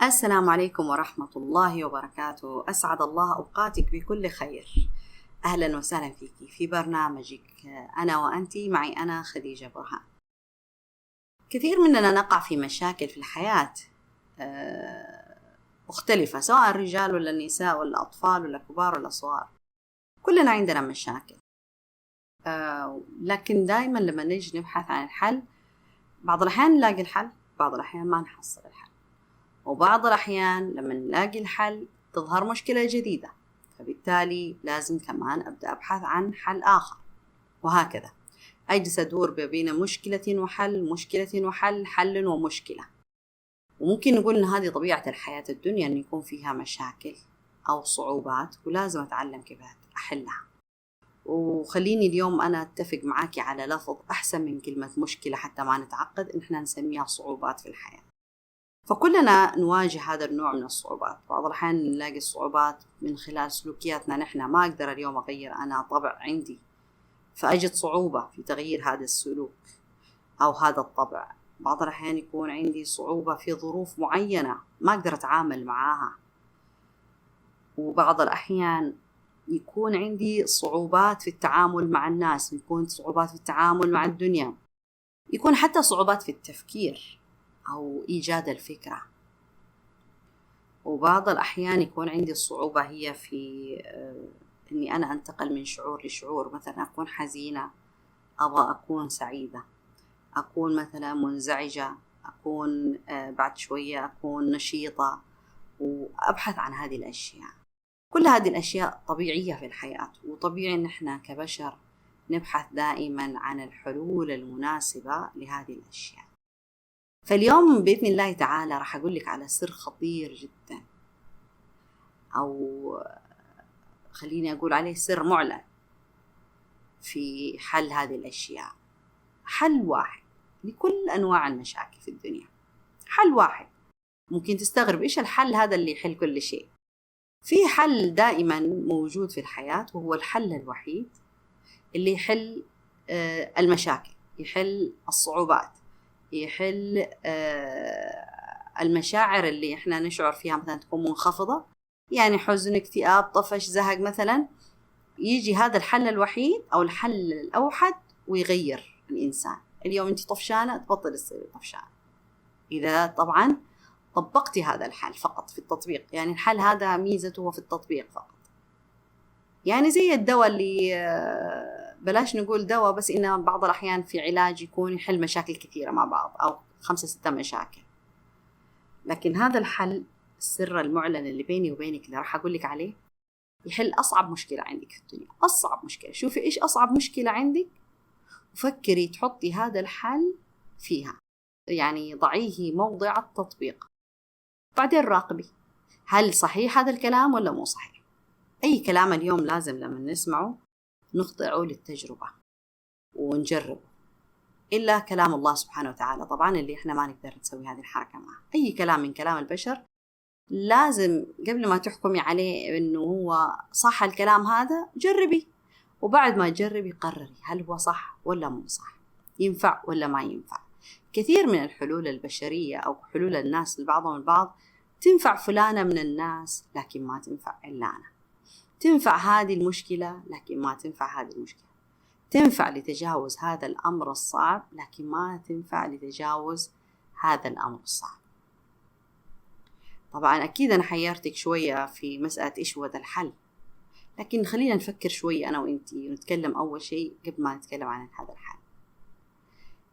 السلام عليكم ورحمة الله وبركاته. أسعد الله أوقاتك بكل خير. أهلا وسهلا فيك في برنامجك أنا وأنتي، معي أنا خديجة برهان. كثير مننا نقع في مشاكل في الحياة مختلفة، سواء الرجال ولا النساء ولا أطفال ولا كبار ولا صغار، كلنا عندنا مشاكل. لكن دائما لما نيجي نبحث عن الحل، بعض الأحيان نلاقي الحل، بعض الأحيان ما نحصل الحل، وبعض الأحيان لما نلاقي الحل تظهر مشكلة جديدة، فبالتالي لازم كمان أبدأ أبحث عن حل آخر، وهكذا أجلس أدور بين مشكلة وحل، مشكلة وحل، حل ومشكلة. وممكن نقول إن هذه طبيعة الحياة الدنيا، أن يكون فيها مشاكل أو صعوبات ولازم أتعلم كيف أحلها. وخليني اليوم أنا أتفق معاكي على لفظ أحسن من كلمة مشكلة حتى ما نتعقد، إن إحنا نسميها صعوبات في الحياة. فكلنا نواجه هذا النوع من الصعوبات. بعض الأحيان نلاقي الصعوبات من خلال سلوكياتنا نحن، ما أقدر اليوم أغير أنا طبع عندي، فأجد صعوبة في تغيير هذا السلوك أو هذا الطبع. بعض الأحيان يكون عندي صعوبة في ظروف معينة ما أقدر أتعامل معاها، وبعض الأحيان يكون عندي صعوبات في التعامل مع الناس، يكون صعوبات في التعامل مع الدنيا، يكون حتى صعوبات في التفكير أو إيجاد الفكرة. وبعض الأحيان يكون عندي الصعوبة هي في أني أنا أنتقل من شعور لشعور، مثلا أكون حزينة أبغى أكون سعيدة، أكون مثلا منزعجة، أكون بعد شوية أكون نشيطة، وأبحث عن هذه الأشياء. كل هذه الأشياء طبيعية في الحياة، وطبيعي أن احنا كبشر نبحث دائما عن الحلول المناسبة لهذه الأشياء. فاليوم بإذن الله تعالى راح أقول لك على سر خطير جدا، أو خليني أقول عليه سر معلن في حل هذه الأشياء. حل واحد لكل أنواع المشاكل في الدنيا، حل واحد. ممكن تستغرب إيش الحل هذا اللي يحل كل شيء؟ في حل دائما موجود في الحياة، وهو الحل الوحيد اللي يحل المشاكل، يحل الصعوبات، يحل المشاعر اللي احنا نشعر فيها، مثلا تكون منخفضة، يعني حزن، اكتئاب، طفش، زهق مثلا. يجي هذا الحل الوحيد أو الحل الأوحد ويغير الإنسان. اليوم أنت طفشانة، تبطل تصير طفشانة إذا طبعا طبقتي هذا الحل فقط في التطبيق. يعني الحل هذا ميزته هو في التطبيق فقط. يعني زي الدواء اللي بلاش نقول دواء، بس إنه بعض الأحيان في علاج يكون يحل مشاكل كثيرة مع بعض، أو 5-6 مشاكل. لكن هذا الحل، السر المعلن اللي بيني وبينك اللي راح أقول لك عليه، يحل أصعب مشكلة عندك في الدنيا. أصعب مشكلة، شوفي إيش أصعب مشكلة عندك وفكري تحطي هذا الحل فيها، يعني ضعيه موضع التطبيق. بعدين راقبي هل صحيح هذا الكلام ولا مو صحيح. أي كلام اليوم لازم لما نسمعه نخضعه للتجربة ونجربه، إلا كلام الله سبحانه وتعالى طبعا اللي إحنا ما نقدر نسوي هذه الحركة معه. أي كلام من كلام البشر لازم قبل ما تحكمي عليه إنه هو صح الكلام هذا، جربي، وبعد ما تجربي قرري هل هو صح ولا مو صح، ينفع ولا ما ينفع. كثير من الحلول البشرية أو حلول الناس لبعضهم البعض تنفع فلانة من الناس لكن ما تنفع إلا أنا. تنفع هذه المشكلة لكن ما تنفع هذه المشكلة. تنفع لتجاوز هذا الأمر الصعب لكن ما تنفع لتجاوز هذا الأمر الصعب. طبعا أكيد أنا حيرتك شوية في مسألة إيش هو ذا الحل، لكن خلينا نفكر شوية أنا وإنتي ونتكلم أول شيء قبل ما نتكلم عن هذا الحل.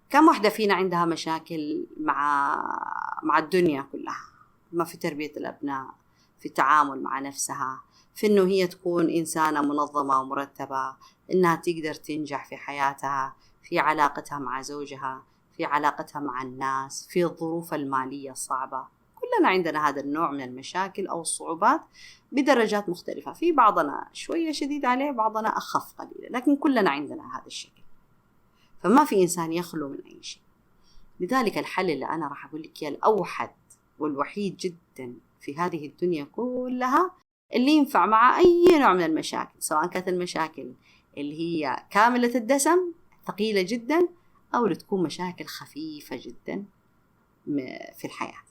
كم واحدة فينا عندها مشاكل مع الدنيا كلها؟ ما في تربية الأبناء، في التعامل مع نفسها، في إنه هي تكون إنسانة منظمة ومرتبة، إنها تقدر تنجح في حياتها، في علاقتها مع زوجها، في علاقتها مع الناس، في الظروف المالية الصعبة. كلنا عندنا هذا النوع من المشاكل أو الصعوبات بدرجات مختلفة. في بعضنا شوية شديد عليه، بعضنا أخف قليلا، لكن كلنا عندنا هذا الشكل. فما في إنسان يخلو من أي شيء. لذلك الحل اللي أنا راح أقول لك الأوحد والوحيد جدا في هذه الدنيا كلها، اللي ينفع مع أي نوع من المشاكل، سواء كانت المشاكل اللي هي كاملة الدسم ثقيلة جدا، أو اللي تكون مشاكل خفيفة جدا في الحياة.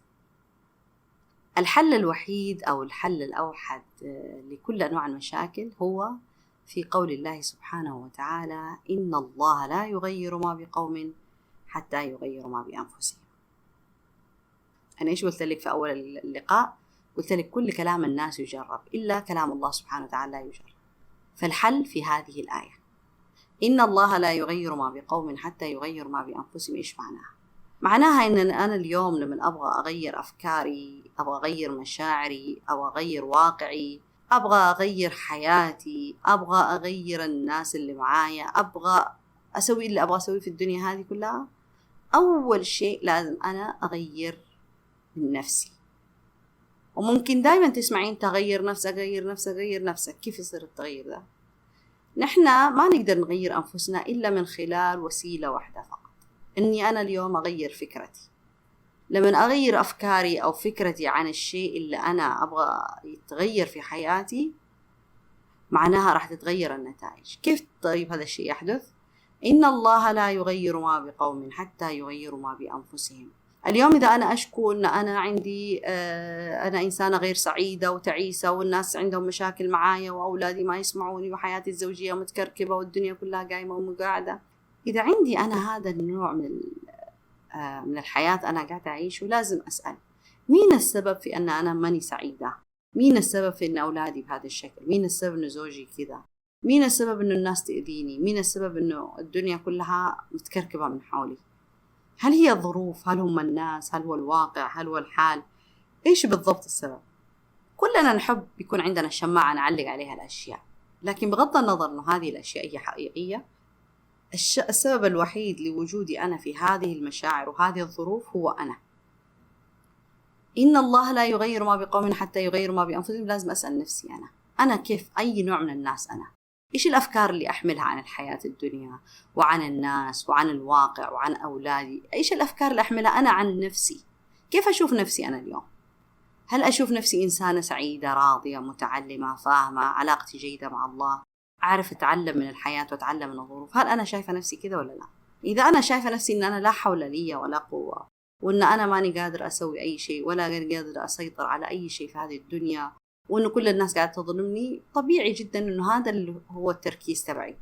الحل الوحيد أو الحل الأوحد لكل أنواع المشاكل هو في قول الله سبحانه وتعالى: إن الله لا يغير ما بقوم حتى يغيروا ما بأنفسهم. أنا إيش قلت لك في أول اللقاء؟ قلت لك كل كلام الناس يجرب إلا كلام الله سبحانه وتعالى لا يجرب. فالحل في هذه الآية: إن الله لا يغير ما بقوم حتى يغيروا ما بأنفسهم. إيش معناها؟ معناها إن أنا اليوم لما أبغى أغير أفكاري، أبغى أغير مشاعري، أو أغير واقعي، أبغى أغير حياتي، أبغى أغير الناس اللي معايا، أبغى أسوي اللي أبغى أسويه في الدنيا هذه كلها، أول شيء لازم أنا أغير من نفسي. وممكن دايما تسمعين تغير نفسك، غير نفسك، غير نفسك. كيف يصير التغيير ده؟ نحن ما نقدر نغير أنفسنا إلا من خلال وسيلة واحدة فقط، إني أنا اليوم أغير فكرتي. لما أغير أفكاري أو فكرتي عن الشيء اللي أنا أبغى يتغير في حياتي، معناها راح تتغير النتائج. كيف طيب هذا الشيء يحدث؟ إن الله لا يغير ما بقوم حتى يغيروا ما بأنفسهم. اليوم إذا أنا أشكو أن أنا عندي أنا إنسانة غير سعيدة وتعيسة، والناس عندهم مشاكل معايا، وأولادي ما يسمعوني، وحياتي الزوجية متكركبة، والدنيا كلها قايمة ومقاعدة، إذا عندي أنا هذا النوع من الحياة أنا قاعدة أعيش، ولازم أسأل: مين السبب في أن أنا ماني سعيدة؟ مين السبب في أن أولادي بهذا الشكل؟ مين السبب أن زوجي كذا؟ مين السبب أن الناس تأذيني؟ مين السبب أن الدنيا كلها متكركبة من حولي؟ هل هي الظروف؟ هل هم الناس؟ هل هو الواقع؟ هل هو الحال؟ إيش بالضبط السبب؟ كلنا نحب يكون عندنا شماعة نعلق عليها الأشياء، لكن بغض النظر أن هذه الأشياء هي حقيقية، السبب الوحيد لوجودي أنا في هذه المشاعر وهذه الظروف هو أنا. إن الله لا يغير ما بقوم حتى يغيروا ما بأنفسهم. لازم أسأل نفسي أنا كيف؟ أي نوع من الناس أنا؟ إيش الأفكار اللي أحملها عن الحياة الدنيا وعن الناس وعن الواقع وعن أولادي؟ إيش الأفكار اللي أحملها أنا عن نفسي؟ كيف أشوف نفسي أنا اليوم؟ هل أشوف نفسي إنسانة سعيدة، راضية، متعلمة، فاهمة، علاقتي جيدة مع الله، أعرف أتعلم من الحياة وأتعلم من الظروف؟ هل أنا شايفة نفسي كذا ولا لا؟ إذا أنا شايفة نفسي إن أنا لا حول لي ولا قوة، وإن أنا ماني قادر أسوي أي شيء ولا قادر أسيطر على أي شيء في هذه الدنيا، وإنه كل الناس قاعدة تظلمني، طبيعي جدا إنه هذا اللي هو التركيز تبعي.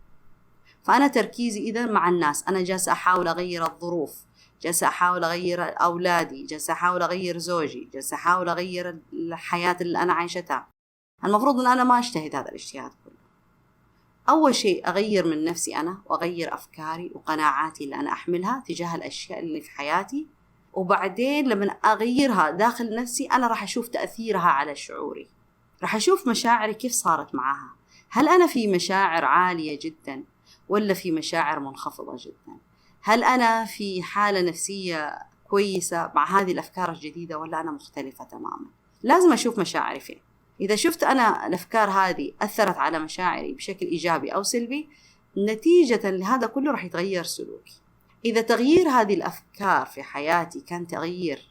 فأنا تركيزي إذا مع الناس، أنا جالسة أحاول أغير الظروف، جالسة أحاول أغير أولادي، جالسة أحاول أغير زوجي، جالسة أحاول أغير الحياة اللي أنا عايشتها. المفروض إن أنا ما أجتهد هذا الاجتهاد كله. أول شيء أغير من نفسي أنا، وأغير أفكاري وقناعاتي اللي أنا أحملها تجاه الأشياء اللي في حياتي، وبعدين لما أغيرها داخل نفسي أنا راح أشوف تأثيرها على شعوري، راح أشوف مشاعري كيف صارت معها. هل أنا في مشاعر عالية جدا ولا في مشاعر منخفضة جدا؟ هل أنا في حالة نفسية كويسة مع هذه الأفكار الجديدة ولا أنا مختلفة تماما؟ لازم أشوف مشاعري فين. إذا شفت أنا الأفكار هذه أثرت على مشاعري بشكل إيجابي أو سلبي، نتيجة لهذا كله راح يتغير سلوكي. إذا تغيير هذه الأفكار في حياتي كان تغيير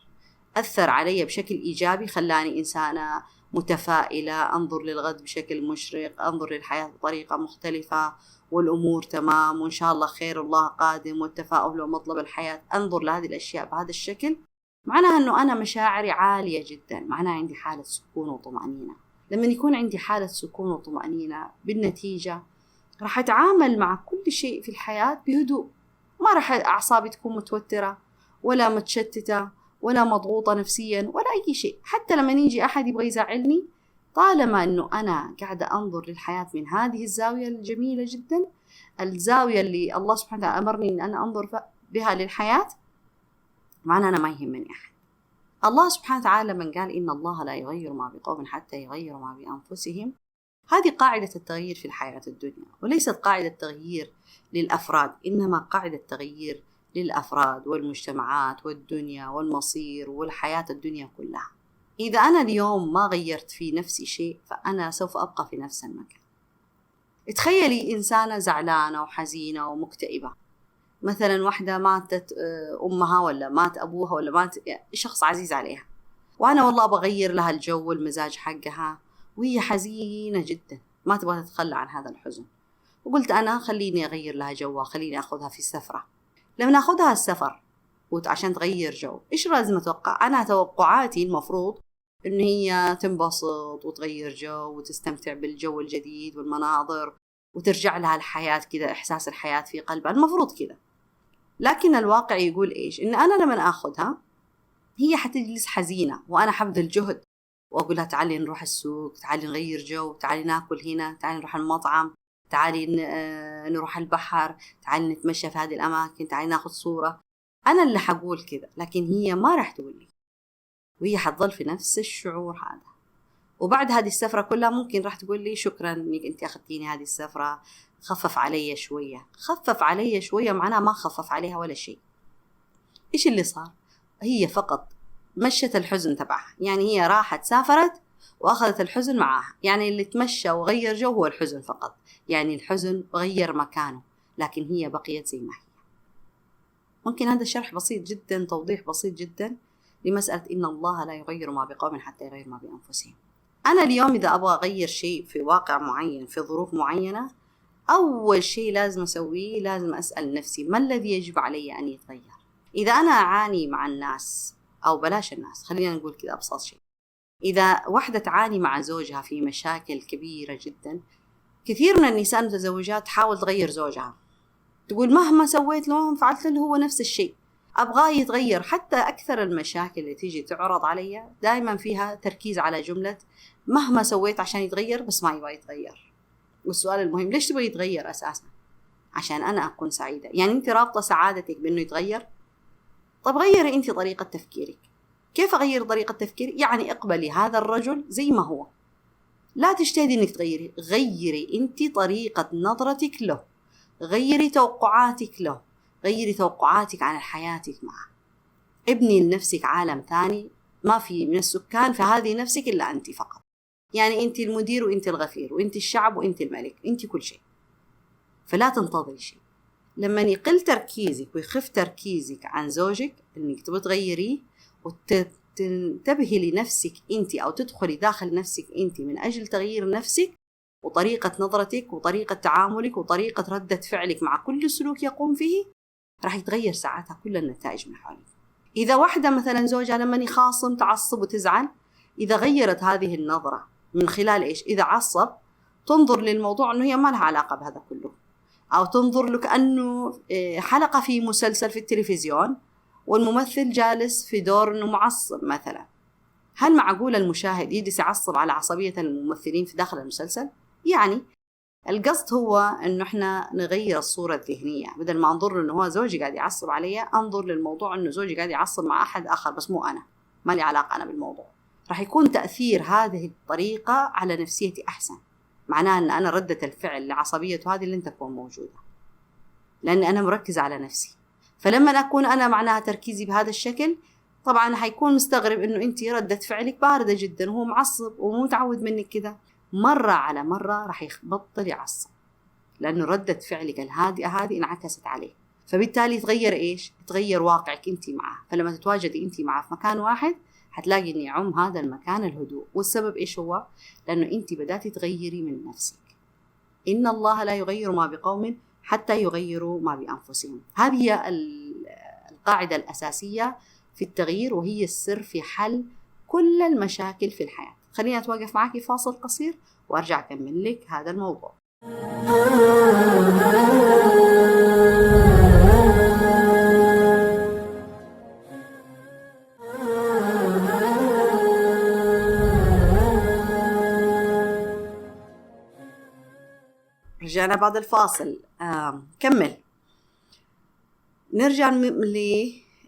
أثر علي بشكل إيجابي، خلاني إنسانة متفائلة، أنظر للغد بشكل مشرق، أنظر للحياة بطريقة مختلفة، والأمور تمام وإن شاء الله خير الله قادم، والتفاؤل هو مطلب الحياة، أنظر لهذه الأشياء بهذا الشكل، معناها أنه أنا مشاعري عالية جدا، معناها عندي حالة سكون وطمأنينة. لما يكون عندي حالة سكون وطمأنينة، بالنتيجة راح أتعامل مع كل شيء في الحياة بهدوء، ما راح أعصابي تكون متوترة ولا متشتتة ولا مضغوطة نفسيا ولا أي شيء. حتى لما يجي أحد يبغى يزعلني، طالما أنه أنا قاعدة أنظر للحياة من هذه الزاوية الجميلة جدا، الزاوية اللي الله سبحانه وتعالى أمرني أن أنا أنظر بها للحياة، معنى أنا ما يهمني أحد. الله سبحانه وتعالى من قال إن الله لا يغير ما بقوم حتى يغيروا ما بأنفسهم، هذه قاعدة التغيير في الحياة الدنيا، وليست قاعدة تغيير للأفراد، إنما قاعدة تغيير للأفراد والمجتمعات والدنيا والمصير والحياة الدنيا كلها. إذا أنا اليوم ما غيرت في نفسي شيء، فأنا سوف أبقى في نفس المكان. تخيلي إنسانة زعلانة وحزينة ومكتئبة، مثلا واحدة ماتت أمها ولا مات أبوها ولا مات شخص عزيز عليها، وأنا والله بغير لها الجو والمزاج حقها، وهي حزينة جدا ما تبغى تتخلى عن هذا الحزن، وقلت أنا خليني أغير لها جوها، خليني أخذها في السفرة. لما أخذها السفر عشان تغير جو، إيش لازم أتوقع؟ أنا توقعاتي المفروض إن هي تنبسط وتغير جو وتستمتع بالجو الجديد والمناظر وترجع لها الحياة كده، إحساس الحياة في قلبها، المفروض كده. لكن الواقع يقول إيش؟ إن أنا لما أخذها هي حتجلس حزينة وأنا حبذل جهد وأقولها تعالي نروح السوق، تعالي نغير جو، تعالي ناكل هنا، تعالي نروح المطعم، تعالي نروح البحر، تعالي نتمشى في هذه الأماكن، تعالي ناخذ صورة. أنا اللي حقول كده، لكن هي ما راح تقول لي، وهي حتظل في نفس الشعور هذا. وبعد هذه السفرة كلها ممكن راح تقول لي شكرا إنك أنت أخذتيني هذه السفرة، خفف علي شوية. خفف علي شوية معناها ما خفف عليها ولا شيء. إيش اللي صار؟ هي فقط مشت الحزن تبعها، يعني هي راحت سافرت وأخذت الحزن معها. يعني اللي تمشى وغير جو هو الحزن فقط، يعني الحزن غير مكانه، لكن هي بقيت زي ما هي. ممكن هذا الشرح بسيط جدا، توضيح بسيط جدا لمسألة إن الله لا يغير ما بقوم حتى يغير ما بأنفسهم. أنا اليوم إذا أبغى أغير شيء في واقع معين، في ظروف معينة، أول شيء لازم أسويه لازم أسأل نفسي ما الذي يجب علي أن يتغير. إذا أنا أعاني مع الناس، أو بلاش الناس، خلينا نقول كذا أبسط شيء، إذا واحدة تعاني مع زوجها في مشاكل كبيرة جدا، كثير من النساء المتزوجات تحاول تغير زوجها، تقول مهما سويت له فعلت له هو نفس الشيء، أبغاه يتغير. حتى أكثر المشاكل اللي تيجي تعرض علي دائما فيها تركيز على جملة مهما سويت عشان يتغير بس ما يبغى يتغير. والسؤال المهم، ليش تبغى يتغير أساسا؟ عشان أنا أكون سعيدة. يعني أنت رابطة سعادتك بأنه يتغير؟ طب غيري أنت طريقة تفكيرك. كيف أغير طريقة تفكيري؟ يعني اقبلي هذا الرجل زي ما هو، لا تجتهدي أنك تغيري. غيري أنت طريقة نظرتك له، غيري توقعاتك له، غيري توقعاتك عن حياتك معه. ابني لنفسك عالم ثاني ما في من السكان في هذه نفسك إلا أنت فقط. يعني أنت المدير وأنت الغفير وأنت الشعب وأنت الملك، أنت كل شيء. فلا تنتظري شيء. لما يقل تركيزك ويخف تركيزك عن زوجك إنك تبغي تغيريه، وتنتبهي لنفسك أنت، أو تدخلي داخل نفسك أنت من أجل تغيير نفسك وطريقة نظرتك وطريقة تعاملك وطريقة ردة فعلك مع كل سلوك يقوم فيه، راح يتغير ساعتها كل النتائج من حولك. إذا واحدة مثلا زوجها لما يخاصم تعصب وتزعل، إذا غيرت هذه النظرة من خلال إيش؟ إذا عصب تنظر للموضوع أنه هي ما لها علاقة بهذا كله، أو تنظر له كأنه حلقة في مسلسل في التلفزيون والممثل جالس في دور أنه معصب مثلا. هل معقول المشاهد يجلس يعصب على عصبية الممثلين في داخل المسلسل؟ يعني القصد هو أنه إحنا نغير الصورة الذهنية، بدل ما أنظر أنه هو زوجي قاعد يعصب علي، أنظر للموضوع أنه زوجي قاعد يعصب مع أحد آخر بس مو أنا، ما لي علاقة أنا بالموضوع. راح يكون تأثير هذه الطريقة على نفسيتي أحسن. معناه أن أنا ردة الفعل لعصبيته هذه لن تكون موجودة، لأن أنا مركز على نفسي. فلما أكون أنا معناها تركيزي بهذا الشكل، طبعا حيكون مستغرب أنه أنت ردة فعلك باردة جدا وهو معصب ومو متعود منك كده. مرة على مرة راح يبطل يعصب، لأنه ردة فعلك الهادئة هذه انعكست عليه. فبالتالي تغير إيش؟ تغير واقعك أنت معه. فلما تتواجدي أنت معه في مكان واحد هتلاقي أن يعم هذا المكان الهدوء. والسبب إيش هو؟ لأنه أنت بدأتي تغيري من نفسك. إن الله لا يغير ما بقوم حتى يغيروا ما بأنفسهم. هذه هي القاعدة الأساسية في التغيير، وهي السر في حل كل المشاكل في الحياة. خلينا أتوقف معك فاصل قصير وأرجع أكمل لك هذا الموضوع. رجعنا بعد الفاصل. كمل. نرجع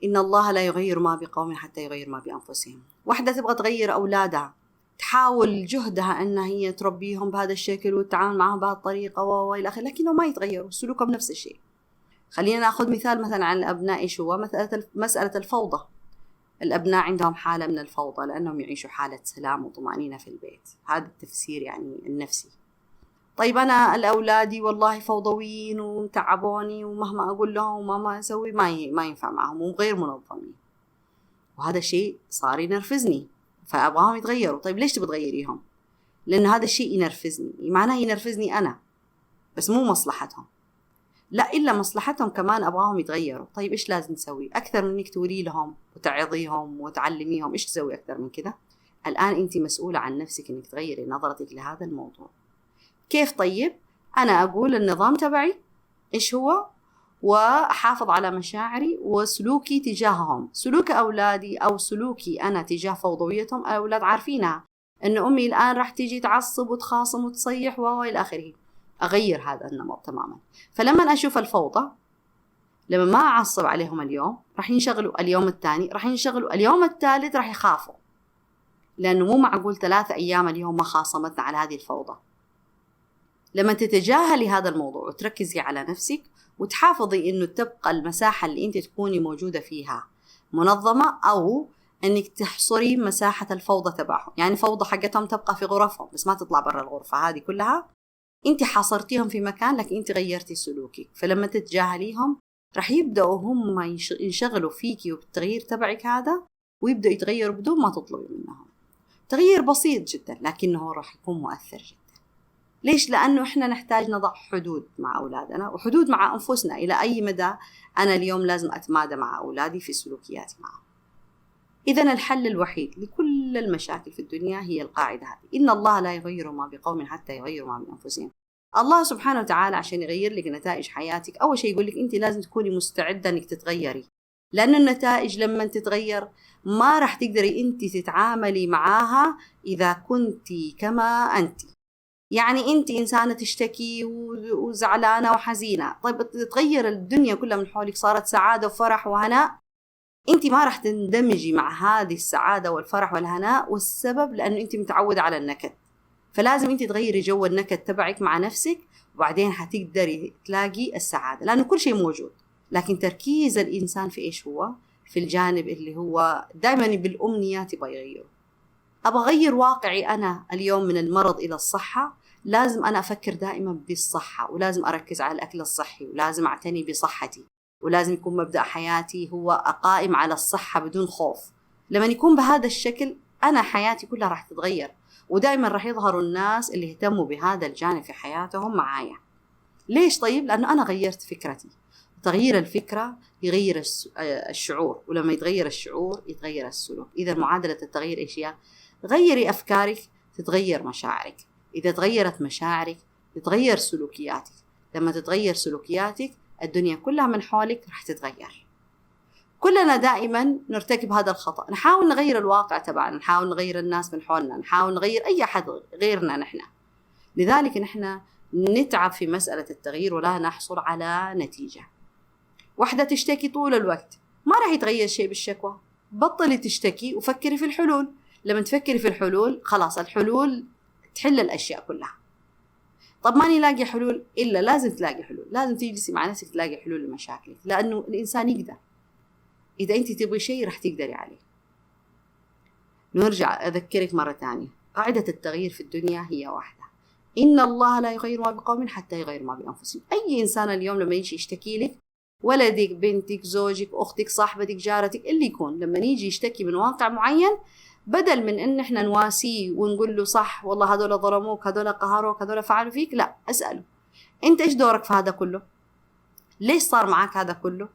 إن الله لا يغير ما بقوم حتى يغير ما بأنفسهم. واحدة تبغى تغير أولادها، تحاول جهدها أنها هي تربيهم بهذا الشكل والتعامل معهم بهذه الطريقة وإلى آخره، لكنه ما يتغيروا، سلوكهم نفس الشيء. خلينا نأخذ مثال مثلا عن الأبناء. إيش هو مسألة الفوضى؟ الأبناء عندهم حالة من الفوضى لأنهم يعيشوا حالة سلام وطمأنينة في البيت. هذا التفسير يعني النفسي. طيب أنا الأولادي والله فوضويين ومتعبوني، ومهما أقول لهم ومهما أسوي ما ينفع معهم وغير منظمين، وهذا الشيء صار ينرفزني فأبغاهم يتغيروا. طيب ليش تبغى تغيريهم؟ لأن هذا الشيء ينرفزني، معناه ينرفزني أنا بس مو مصلحتهم، لا إلا مصلحتهم كمان أبغاهم يتغيروا. طيب إيش لازم تسوي أكثر من إنك توري لهم وتعظيهم وتعلميهم؟ إيش تسوي أكثر من كده؟ الآن أنت مسؤولة عن نفسك إنك تغيري نظرتك لهذا الموضوع. كيف؟ طيب أنا أقول النظام تبعي إيش هو، وأحافظ على مشاعري وسلوكي تجاههم. سلوك أولادي أو سلوكي أنا تجاه فوضويتهم، الأولاد عارفينها إن أمي الآن راح تيجي تعصب وتخاصم وتصيح وإلى آخره. أغير هذا النمط تماما. فلما أشوف الفوضى، لما ما أعصب عليهم اليوم راح ينشغلوا اليوم الثاني، راح ينشغلوا اليوم الثالث، راح يخافوا، لأنه مو معقول 3 أيام اليوم ما خاصمتنا على هذه الفوضى. لما تتجاهلي هذا الموضوع وتركزي على نفسك وتحافظي إنه تبقى المساحة اللي أنت تكوني موجودة فيها منظمة، أو إنك تحصري مساحة الفوضى تبعهم، يعني فوضى حقتهم تبقى في غرفهم بس ما تطلع برا الغرفة، هذه كلها أنت حاصرتيهم في مكان لكن أنت غيرتي سلوكك. فلما تتجاهليهم راح يبدأوا هم ينشغلوا فيكي وبالتغيير تبعك هذا، ويبدأوا يتغيروا بدون ما تطلبي منهم. تغيير بسيط جدا لكنه راح يكون مؤثر جدا. ليش؟ لأنه إحنا نحتاج نضع حدود مع أولادنا وحدود مع أنفسنا. إلى أي مدى أنا اليوم لازم أتمادى مع أولادي في سلوكياتي معهم؟ إذن الحل الوحيد لكل المشاكل في الدنيا هي القاعدة هذه: إن الله لا يغير ما بقوم حتى يغيروا ما بأنفسهم. الله سبحانه وتعالى عشان يغير لك نتائج حياتك، أول شيء يقول لك أنت لازم تكوني مستعدة أنك تتغيري، لأن النتائج لما تتغير ما راح تقدري أنت تتعاملي معاها إذا كنت كما أنت. يعني أنت إنسانة تشتكي وزعلانة وحزينة، طيب تتغير الدنيا كلها من حولك، صارت سعادة وفرح وهناء، أنت ما راح تندمجي مع هذه السعادة والفرح والهناء، والسبب لأنه أنت متعودة على النكد. فلازم أنت تغيري جو النكد تبعك مع نفسك، وبعدين حتقدري تلاقي السعادة، لأنه كل شيء موجود. لكن تركيز الإنسان في إيش هو؟ في الجانب اللي هو دائما بالأمنيات يبغى يغيره. أبغى أغير واقعي أنا اليوم من المرض إلى الصحة، لازم أنا أفكر دائما بالصحة، ولازم أركز على الأكل الصحي، ولازم أعتني بصحتي، ولازم يكون مبدأ حياتي هو أقائم على الصحة بدون خوف. لما يكون بهذا الشكل أنا حياتي كلها راح تتغير، ودائما راح يظهروا الناس اللي يهتموا بهذا الجانب في حياتهم معايا. ليش؟ طيب لأنه أنا غيرت فكرتي. تغيير الفكرة يغير الشعور، ولما يتغير الشعور يتغير السلوك. إذا معادلة التغيير إيش هي؟ غيري أفكارك تتغير مشاعرك، إذا تغيرت مشاعرك تتغير سلوكياتك، لما تتغير سلوكياتك الدنيا كلها من حولك راح تتغير. كلنا دائما نرتكب هذا الخطأ، نحاول نغير الواقع تبعنا، نحاول نغير الناس من حولنا، نحاول نغير أي أحد غيرنا نحن. لذلك نحن نتعب في مسألة التغيير ولا نحصل على نتيجة. واحدة تشتكي طول الوقت ما راح يتغير شيء بالشكوى، بطلي تشتكي وفكري في الحلول. لما تفكري في الحلول خلاص الحلول تحل الأشياء كلها. طب ماني لاقي حلول، إلا لازم تلاقي حلول، لازم تجلسي مع نفسك تلاقي حلول لمشاكلك، لأنه الإنسان يقدر. إذا أنت تبغي شيء راح تقدري عليه. نرجع أذكرك مرة تانية، قاعدة التغيير في الدنيا هي واحدة: إن الله لا يغير ما بقوم حتى يغير ما بأنفسهم. أي إنسان اليوم لما يجي يشتكي لك، ولدك، بنتك، زوجك، أختك، صاحبتك، جارتك، اللي يكون لما يجي يشتكي من واقع معين، بدل من إن إحنا نواسيه ونقول له صح والله هذول ظلموك، هذول قهروك، هذول فعلوا فيك، لا، أسأله أنت إيش دورك في هذا كله؟ ليش صار معك هذا كله؟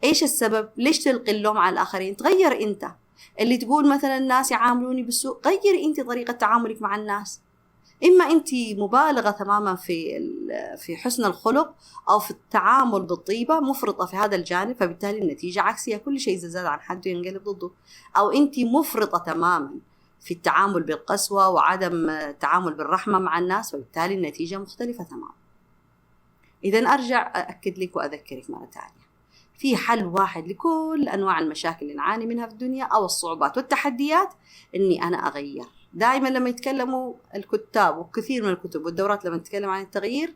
إيش السبب؟ ليش تلقي اللوم على الآخرين؟ تغير أنت. اللي تقول مثلا الناس يعاملوني بالسوء، غير أنت طريقة تعاملك مع الناس. إما أنت مبالغة تماما في حسن الخلق أو في التعامل بالطيبة، مفرطة في هذا الجانب، فبالتالي النتيجة عكسية. كل شيء إذا زاد عن حده ينقلب ضده. أو أنت مفرطة تماما في التعامل بالقسوة وعدم التعامل بالرحمة مع الناس، فبالتالي النتيجة مختلفة تماما. إذن أرجع أأكد لك وأذكرك مرة ثانية، في حل واحد لكل أنواع المشاكل اللي نعاني منها في الدنيا أو الصعوبات والتحديات: إني أنا أغير. دائما لما يتكلموا الكتاب وكثير من الكتب والدورات لما تتكلم عن التغيير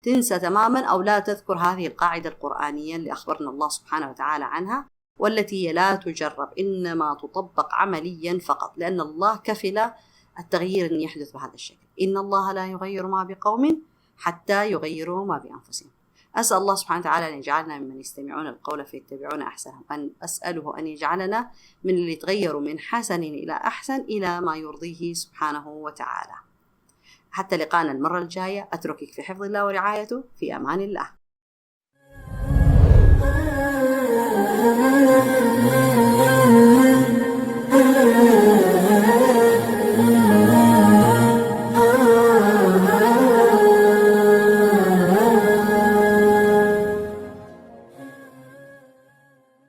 تنسى تماما أو لا تذكر هذه القاعدة القرآنية اللي أخبرنا الله سبحانه وتعالى عنها، والتي هي لا تجرب، إنما تطبق عمليا فقط، لأن الله كفل التغيير أن يحدث بهذا الشكل: إن الله لا يغير ما بقوم حتى يغيروا ما بأنفسهم. أسأل الله سبحانه وتعالى أن يجعلنا ممن يستمعون القول فيتبعون أحسنه، أن أسأله أن يجعلنا من اللي يتغيروا من حسن إلى أحسن إلى ما يرضيه سبحانه وتعالى. حتى لقانا المرة الجاية، أتركك في حفظ الله ورعايته، في أمان الله.